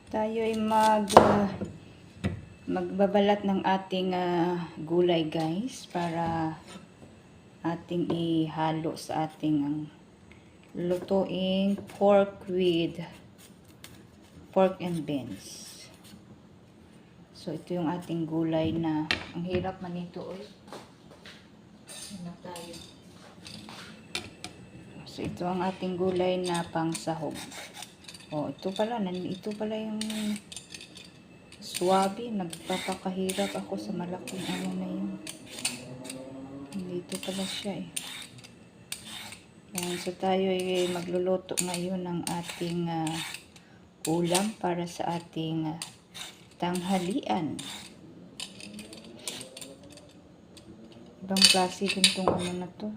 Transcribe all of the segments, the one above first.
Tayo ay magbabalat ng ating gulay guys para ating ihalo sa ating lutuing pork with pork and beans. So ito yung ating gulay na ang hirap man ito Ano tayo? So ito ang ating gulay na pangsahog. Oh, ito pala yung swabe. Nagpapakahirap ako sa malaking ano na yun. Dito pala siya Yan, so tayo ay magluluto ngayon ng ating ulam para sa ating tanghalian. Ibang klase din tong ano na to.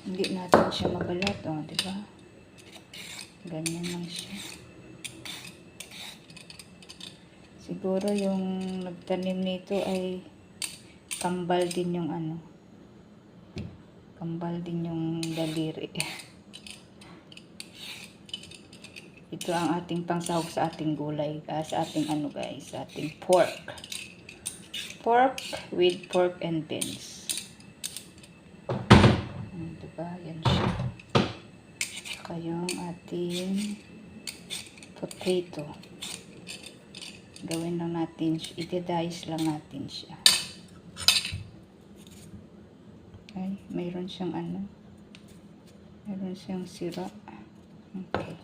Hindi natin siya mabalat, diba? Ganyan lang siya. Siguro yung nagtanim nito ay kambal din yung kambal din yung daliri. Ito ang ating pangsahog sa ating gulay, sa ating guys, sa ating pork. Pork with pork and beans. Diba? Yan siya. Saka yung ating potato. Gawin lang natin, i-dice lang natin siya. Okay, mayroon siyang mayroon siyang sira. Okay.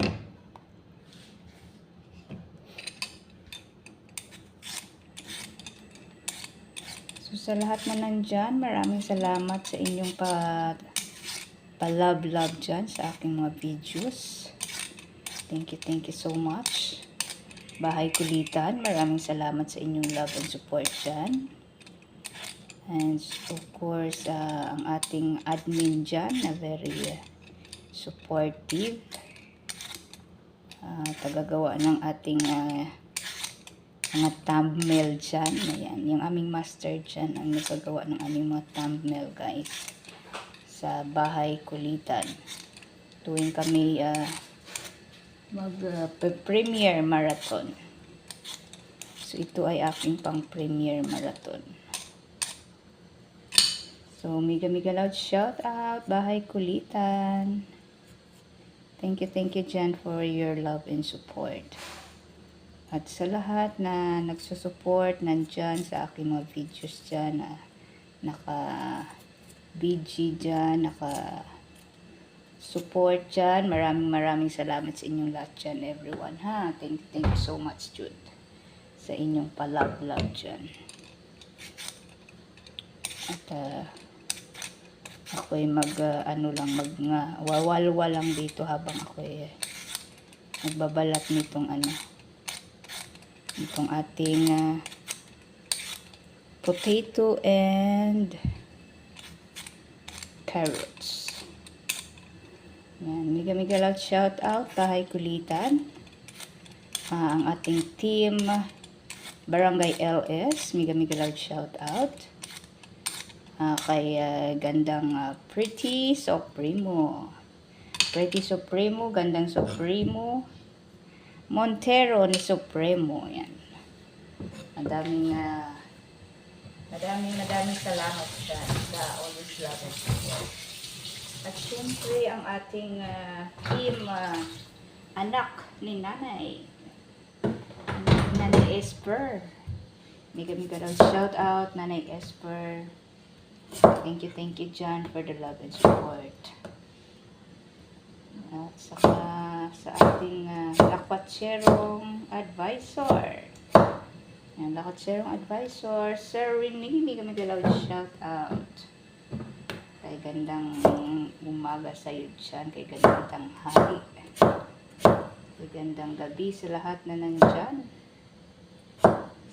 So sa lahat na nandyan, maraming salamat sa inyong pa-love dyan sa aking mga videos. Thank you so much. Bahay Kulitan, maraming salamat sa inyong love and support dyan. And of course, ang ating admin dyan na very supportive. Tagagawa ng ating mga thumbnail dyan. Ayan, yung aming master dyan ang nagagawa ng aming mga thumbnail guys. Sa Bahay Kulitan. Tuwing kami mag-premiere marathon. So ito ay aking pang premiere marathon. So mega loud shout out Bahay Kulitan. Thank you dyan for your love and support. At sa lahat na nagsusupport nandyan sa aking mga videos dyan na naka-BG dyan, naka-support dyan. Maraming salamat sa inyong lahat dyan, everyone, ha. Thank you so much, Jude, sa inyong pa-love dyan. At ako'y wawalwa lang dito habang ako'y nagbabalat nitong itong ating potato and carrots. Yan, mega loud shout out Bahay Kulitan. Ang ating team Barangay LS, mega loud shout out. Kay gandang Pretty Supremo, gandang Supremo, Montero ni Supremo. Yan. Madaming salamat sa always love and support. At syempre ang ating team anak ni Nanay Esper. Mega daw shout out Nanay Esper. Thank you John for the love and support. At saka sa ating lakwatsyerong advisor. Yan, lakwatsyerong advisor, Sir Winnie, mega loud shout out. Kay gandang umaga sa iyo dyan, kay gandang tanghali, kay gandang gabi sa lahat na nandyan.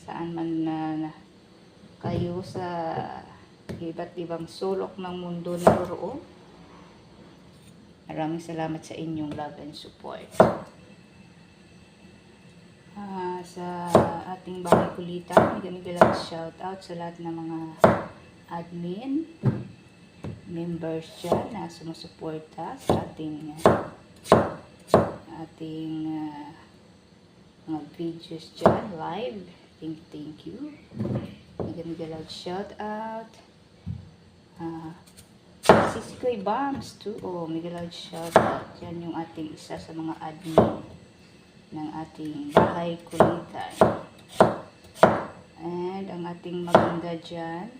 Saan man kayo sa iba't ibang sulok ng mundo naroroon. Maraming salamat sa inyong love and support. Sa ating Bahay Kulitan, mega shout out sa lahat ng mga admin members dyan na sumusuporta sa ating mga videos dyan live. Thank you. Mega loud shout out. Sisikoy Bombs too. Mega loud shout out. Yan yung ating isa sa mga admin ng ating bahay kulitan. And ang ating maganda dyan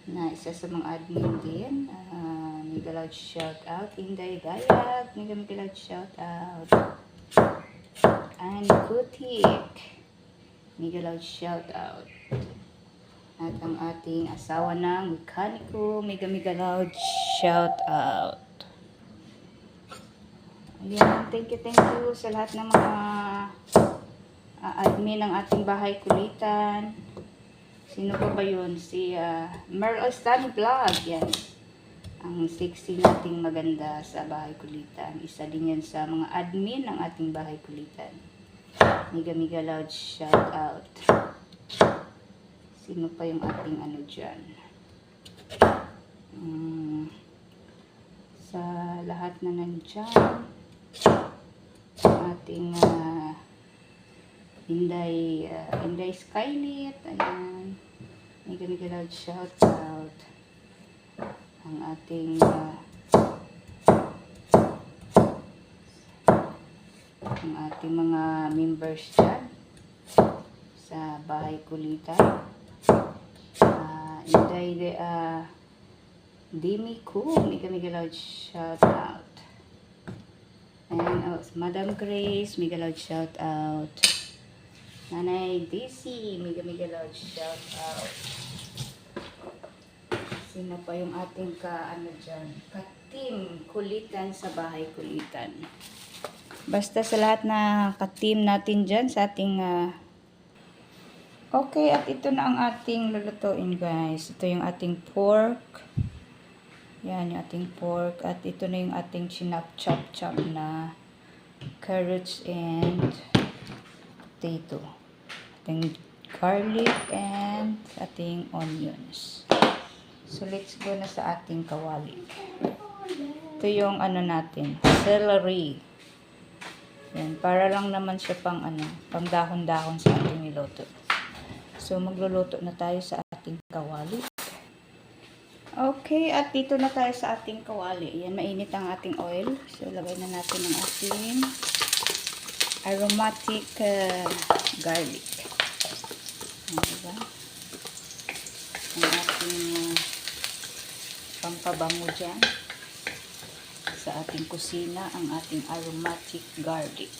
na isa sa mga admin din. Mega loud shout out. Inday Gayat. Mega loud shout out. And Kutik. Mega loud shout out. At ang ating asawa ng mekaniko. Mega loud shout out. Ayan. Thank you sa lahat ng mga admin ng ating bahay kulitan. Sino pa ba yun? Si Merl Stan Vlog. Yan. Ang sexy nating maganda sa bahay kulitan. Isa din yan sa mga admin ng ating bahay kulitan. Mega loud shout out. Sino pa yung ating ano dyan? Sa lahat na nandyan. Ating Inday Skylit. Ayan. Mega loud shout out. Ang ating mga members dyan sa bahay kulitan. Inday Dimi ko. Mega loud shout out. And Madam Grace. Mega loud shout out. Nanay Daisy. Mega loud shout out. Sino pa yung ating ka-team kulitan sa bahay kulitan. Basta sa lahat na ka-team natin dyan sa ating okay, at ito na ang ating lulutuin guys. Ito yung ating pork. Yan yung ating pork. At ito na yung ating chop na carrots and potato. Ating garlic and ating onions. So let's go na sa ating kawali. Ito yung ano natin, celery. Yan, para lang naman siya pang dahon-dahon sa ating niluto. So magluluto na tayo sa ating kawali. Okay, at dito na tayo sa ating kawali. Yan, mainit ang ating oil. So lagay na natin ang ating aromatic garlic. Diba? Ang ating pampabango dyan sa ating kusina, ang ating aromatic garlic.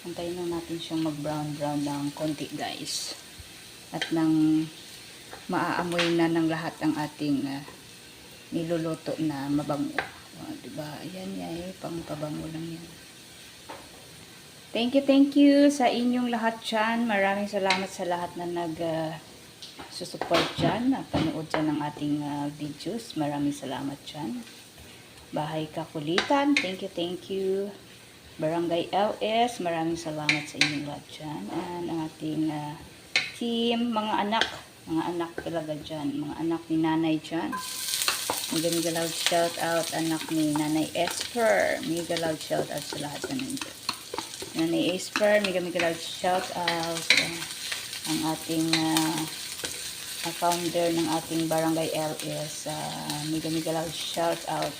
Antayin lang natin siyang mag-brown ng konti guys. At nang maaamoy na ng lahat ang ating niluluto na mabango. Diba? Ayan, pampabango lang yan. Thank you sa inyong lahat dyan. Maraming salamat sa lahat na susupport dyan, panood dyan ng ating videos. Maraming salamat dyan. Bahay Kakulitan, thank you. Barangay LS, maraming salamat sa inyong lahat dyan. And ang ating team, mga anak talaga dyan, mga anak ni nanay dyan. Mega loud shout out, anak ni Nanay Esper. Mega loud shout out sa lahat na nandyan. Nanay Esper, mega loud shout out. Ang ating founder ng ating Barangay LS, mega loud shout out.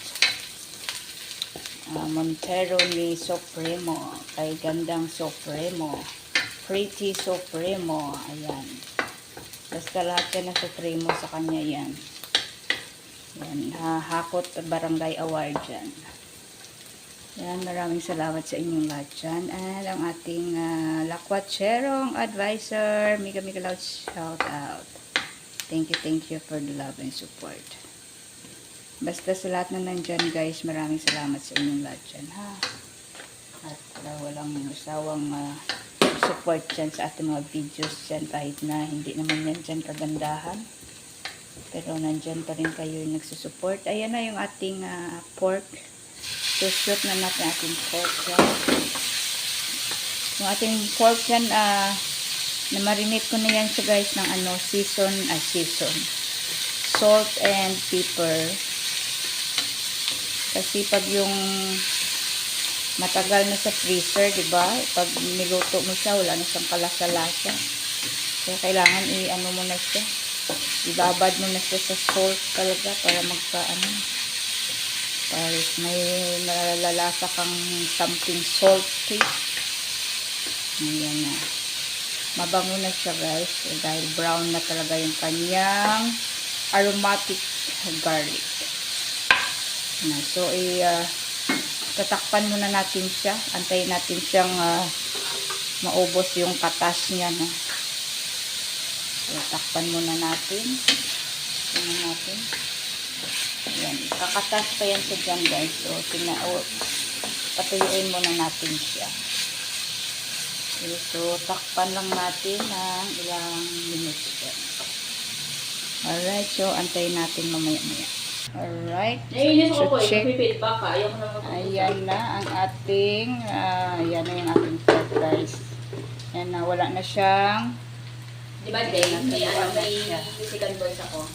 Montero ni Supremo, kay Gandang Supremo, Pretty Supremo, ayan. Basta lahat yan na Supremo sa kanya yan. Yan, hakot Barangay Award dyan. Yan, maraming salamat sa inyong lahat dyan. And ang ating lakwatserong advisor, mega loud shout out. Thank you for the love and support. Basta sa lahat na nandyan guys, maraming salamat sa inyong lahat dyan ha. At walang usawang support dyan sa ating mga videos dyan, kahit na hindi naman yan dyan kagandahan. Pero nandyan pa rin kayo yung nagsusupport. Ayan na yung ating pork. Sushoot na natin ating pork dyan. Yung ating pork dyan, na-marinate ko na yan siya guys ng season. salt and pepper. Kasi pag yung matagal na sa freezer, diba? Pag niluto mo siya, wala na siyang kalasa-lasa. Kaya kailangan i-ano mo na siya. Ibabad mo na siya sa salt talaga para para may nalalasa kang something salty. Ayan na. Mabango na siya, guys. Dahil brown na talaga yung kanyang aromatic garlic. So, tatakpan muna natin siya. Antayin natin siyang maubos yung katas niya. No? So, takpan muna natin. Tingnan natin. Ayan. Kakatas pa yan sa dyan, guys. So, patuyuin muna natin siya. Okay, so, takpan lang natin ng ilang minutes dyan. Alright. So, antayin natin mamaya-maya. Alright. So, check. Ayan na ang ating, ayan na yung ating fried rice. Ayan na, wala na siyang, diba, Jay? May second voice ako.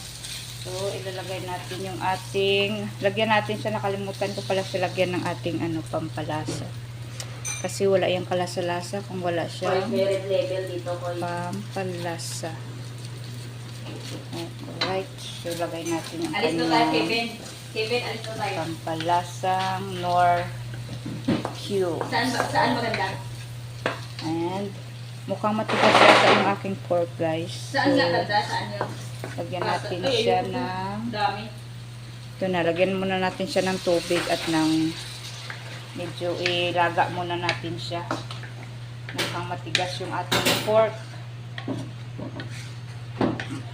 so, ilalagay natin yung ating, lagyan natin siya, nakalimutan ko pala siya lagyan ng ating pampalasa. Kasi wala yung kalasa-lasa kung wala siyang level dito ko. pampalasa. Alright, so lagay natin yung alis na tayo, Kevin. Kevin, alis na tayo. pampalasang Nor Cube. Saan maganda? And mukhang matigas yata yung aking pork, guys. Saan nga ganda? Saan yun? Lagyan natin siya ng, dami. ito na, lagyan muna natin siya ng tubig at ng medyo ilaga muna natin siya. Mukhang matigas yung ating pork.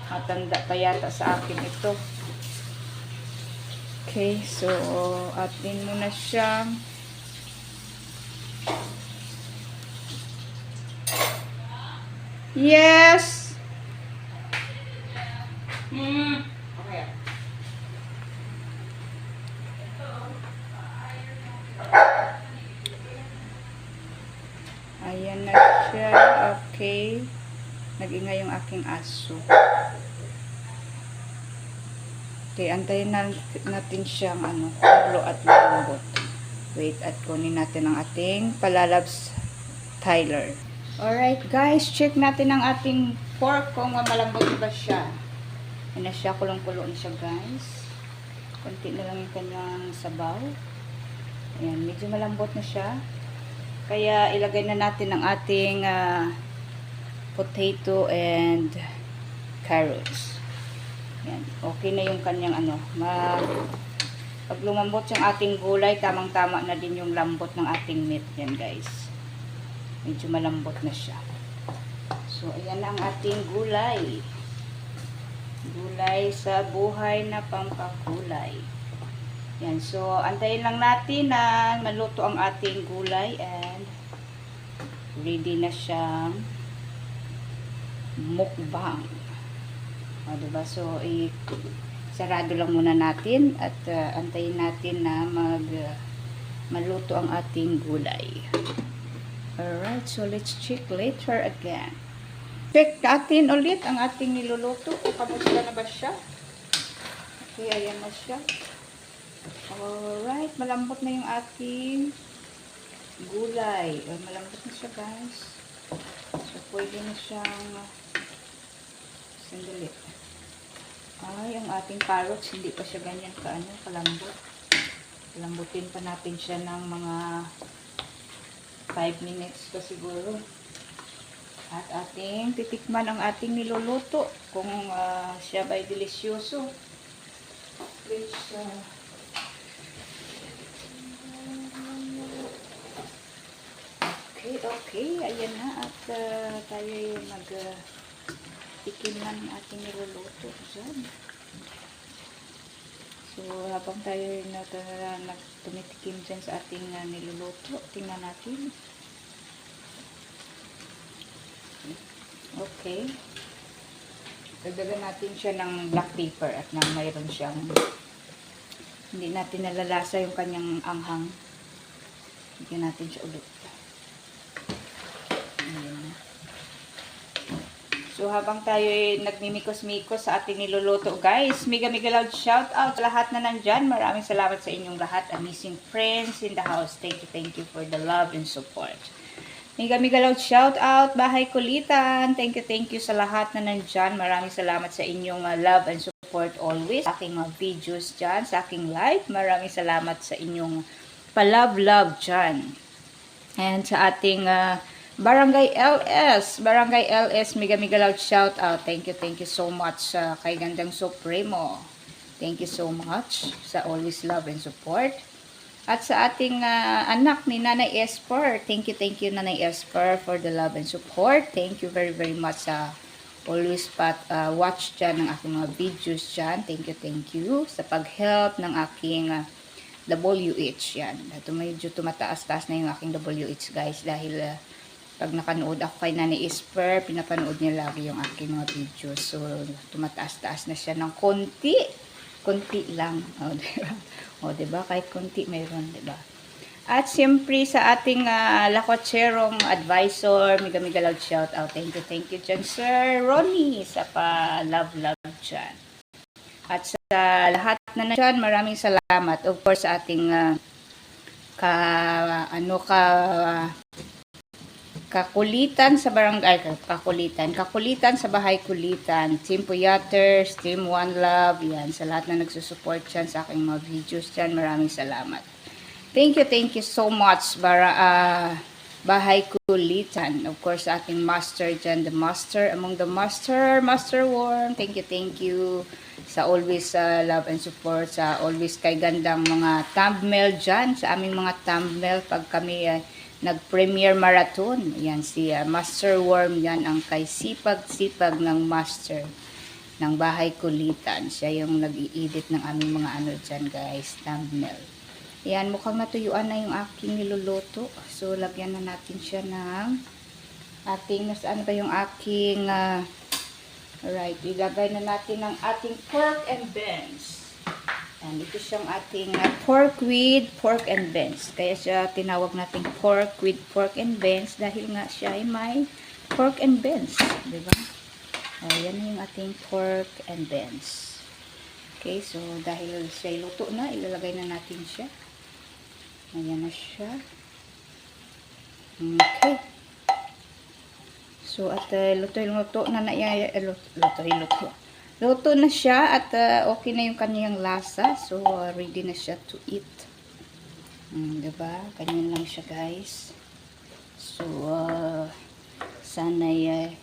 Matanda pa yata sa akin ito. Okay, so atin muna siya. Yes! Okay. Ayan na siya. Okay. Nag-ingay yung aking aso. Okay, antayin natin siyang kulo at malambot. Wait, at kunin natin ang ating palalabs Tyler. Alright guys, check natin ang ating pork kung malambot ba siya. Ayan na siya, kulong-kulo na siya, guys. Konti na lang yung kanyang sabaw. Ayan, medyo malambot na siya. Kaya ilagay na natin ang ating potato and carrots. Yan. Okay na yung kanyang pag lumambot yung ating gulay, tamang-tama na din yung lambot ng ating meat. Yan, guys. Medyo malambot na siya. So, ayan na ang ating gulay. Gulay sa buhay na pampakulay. Yan. So, antayin lang natin na maluto ang ating gulay and ready na siyang mukbang. O, diba? So, sarado lang muna natin at antayin natin na maluto ang ating gulay. Alright, so let's check later again. Check natin ulit ang ating niluluto. Kung kamusta na ba siya? Okay, ayan na siya. Alright, malambot na yung ating gulay. Malambot na siya, guys. So, pwede na siyang sandali. Ay, ang ating carrots, hindi pa siya ganyan kalambot. Lambutin pa natin siya ng mga 5 minutes pa siguro. At ating titikman ang ating niluluto kung siya ba'y delisyoso. Please, okay. Ayan na. At tayo yung tikim na ng ating niluluto dyan. So, habang tayo tumitikim dyan sa ating niluluto, tingnan natin. Okay. Dagdagan natin siya ng black pepper at nang mayroon siyang hindi natin nalalasa yung kanyang anghang. Bigyan natin siya ulit. Ayan. So, So habang tayo nagmimikos-mikos sa ating niluluto guys, mega loud shout out sa lahat na nandyan. Maraming salamat sa inyong lahat. Amazing friends in the house. Thank you for the love and support. Mega loud shout out Bahay Kulitan. Thank you sa lahat na nandyan. Maraming salamat sa inyong love and support always. Sa aking mga videos dyan, sa aking live. Maraming salamat sa inyong love dyan. And sa ating Barangay LS, mega loud shout out. Thank you so much kay Gandang Supremo. Thank you so much sa always love and support. At sa ating anak ni Nanay Esper, thank you Nanay Esper for the love and support. Thank you very much sa always watch dyan ng aking mga videos dyan. Thank you sa pag-help ng aking WH yan. Ito medyo tumataas-taas na yung aking WH guys dahil pag nakanood ako kay Nanay Esper, pinapanood niya lagi yung aking mga videos. So, tumataas-taas na siya ng konti. Konti lang. O, diba? O, diba? Kahit konti mayroon, diba? At siyempre sa ating lakotserong advisor, mega loud shout out. Thank you dyan, Sir Ronnie, sa love dyan. At sa lahat na nandyan, maraming salamat. Of course, sa ating kakulitan sa barangay, kakulitan sa Bahay Kulitan, Team Puyaters, Team One Love, yan, sa lahat na nagsusupport dyan sa aking mga videos dyan, maraming salamat. Thank you so much, Bahay Kulitan. Of course, sa ating master dyan, the master among the Master Worm, thank you, sa always love and support, sa always kay gandang mga thumbnail dyan, sa aming mga thumbnail, pag kami nag-premiere marathon. Yan si Master Worm, yan ang kay sipag ng master ng Bahay Kulitan. Siya yung nag-i-edit ng aming mga dyan guys, thumbnail. Yan, mukhang natuyuan na yung aking niluluto. So, lagyan na natin siya ng ating, nasaan ba yung aking, alright, ilagay na natin ng ating pork and beans. And ito siyang ating pork with pork and beans. Kaya siya tinawag nating pork with pork and beans dahil nga siya ay may pork and beans. Diba? Yan yung ating pork and beans. Okay, so dahil siya luto na, ilalagay na natin siya. Ayan na siya. Okay. So, at luto na Luto na siya at okay na yung kanyang lasa. So, ready na siya to eat. Diba? Ganyan lang siya, guys. So, sana'y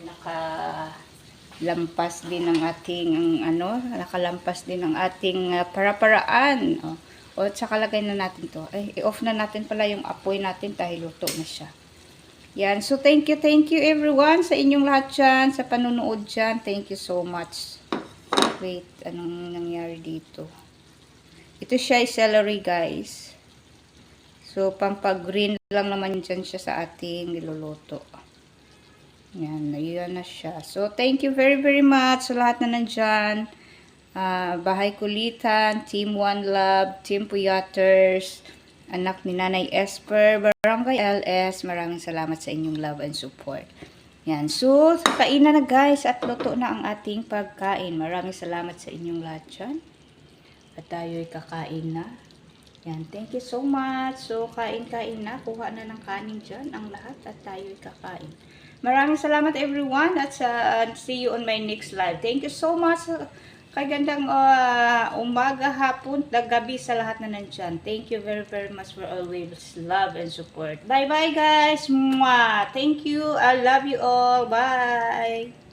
nakalampas din ng ating, nakalampas din ng ating para-paraan. O, tsaka lagay na natin to. I-off na natin pala yung apoy natin dahil luto na siya. Yan. So, thank you everyone sa inyong lahat dyan, sa panunood dyan. Thank you so much. Wait, anong nangyari dito? Ito siya ay celery, guys. So, pampag-green lang naman dyan siya sa ating niluluto. Yan, yun na siya. So, thank you very much sa lahat na nandyan. Bahay Kulitan, Team One Love, Team Puyaters, anak ni Nanay Esper, Barangay LS, maraming salamat sa inyong love and support. Yan. So, kainan na guys at luto na ang ating pagkain. Maraming salamat sa inyong lahat dyan. At tayo'y kakain na. Yan. Thank you so much. So, kain na. Kuha na ng kanin dyan ang lahat at tayo'y kakain. Maraming salamat everyone at see you on my next live. Thank you so much. Kay gandang umaga, hapon, gabi sa lahat na nandyan. Thank you very much for always love and support. Bye guys. Mwah. Thank you. I love you all. Bye.